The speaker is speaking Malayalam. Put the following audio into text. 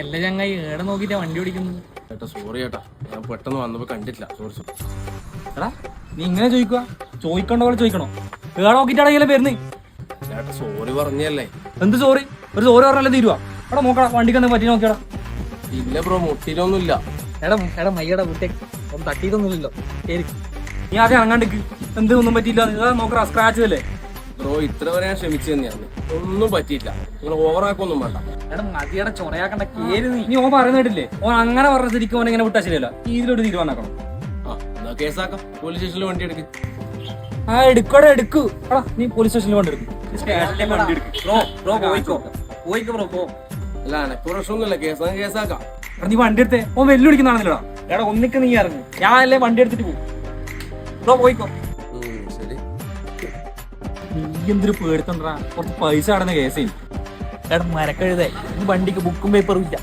എല്ലാ ചങ്ങായി ഏടെ നോക്കിട്ടാ വണ്ടി ഓടിക്കുന്നത്? ചേട്ടാ സോറി ചേട്ടാ, ഞാൻ പെട്ടെന്ന് വന്നപ്പോ കണ്ടില്ല. Sorry sorry. എടാ നീ ഇങ്ങനെ ചോദിക്കുക, ചോദിക്കണ്ട പോലെ ചോദിക്കണോ? ഏടെ നോക്കിട്ടാണെങ്കിലും വരുന്നേ. ചേട്ടാ സോറി പറഞ്ഞല്ലേ. എന്ത് സോറി? ഒരു സോറി പറഞ്ഞല്ലേ തീരുവാ? എടാ നോക്കടാ, വണ്ടിക്ക് എന്താ പറ്റി നോക്കിയടാ. ഇല്ല ബ്രോ, മുട്ടിലൊന്നുമില്ല. എടാ മയ്യടാ വിട്ടേക്ക്, ഒന്നും തട്ടിയിട്ടൊന്നുമില്ലല്ലോ. ശരി നീ ആദ്യം ഇറങ്ങാണ്ടിക്ക്. എന്ത് ഒന്നും പറ്റിയില്ല നോക്കടാ, സ്ക്രാച്ച് അല്ലേ. ബ്രോ ഇത്ര വരെ ഞാൻ ശ്രമിച്ചു തന്നെയാണ്, ഒന്നും പറ്റിയില്ല. നിങ്ങൾ ഓവറാക്കൊന്നും വേണ്ട. എടാ മതിയടാ ചൊറയാക്കണ്ട, കേറി നീ ഓൻ പറയുന്നിട്ടില്ലേ? ഓൻ അങ്ങനെ പറഞ്ഞ ശരിക്കും ഓൻ ഇങ്ങനെ വിട്ടാ ശരിയല്ല. ഇതിലൊരു തീരുമാനാക്കണം. ആ എന്നാ കേസാക്കാം, പോലീസ് സ്റ്റേഷനിൽ വണ്ടി എടുക്ക്. ആ എടുക്കടാ എടുക്കൂ. എടാ നീ പോലീസ് സ്റ്റേഷനിൽ വണ്ടി എടുക്കും. സ്റ്റേഷനിലേക്ക് വണ്ടി എടുക്കും. ബ്രോ പോയിക്കോ ബ്രോ പോ. അല്ല എനക്ക് പ്രശ്നമൊന്നുമില്ല, കേസാക്കാം. എടാ നീ വണ്ടി എടുത്തേ, ഓൻ വെല്ലു വിളിക്കുന്നതാണെന്നില്ലടാ. എടാ ഒന്നിക്ക് നീ ഇറങ്ങി, ഞാൻ അല്ലേ വണ്ടി എടുത്തിട്ട് പോകും. ബ്രോ പോയിക്കോ. ശരി. നീ എന്തൊരു പേടിത്തണ്ടാ, കുറച്ച് പൈസ അടന്ന കേസേ. എടാ മരക്കഴുതേ, ഈ വണ്ടിക്ക് ബുക്കും പേപ്പറും ഇല്ല.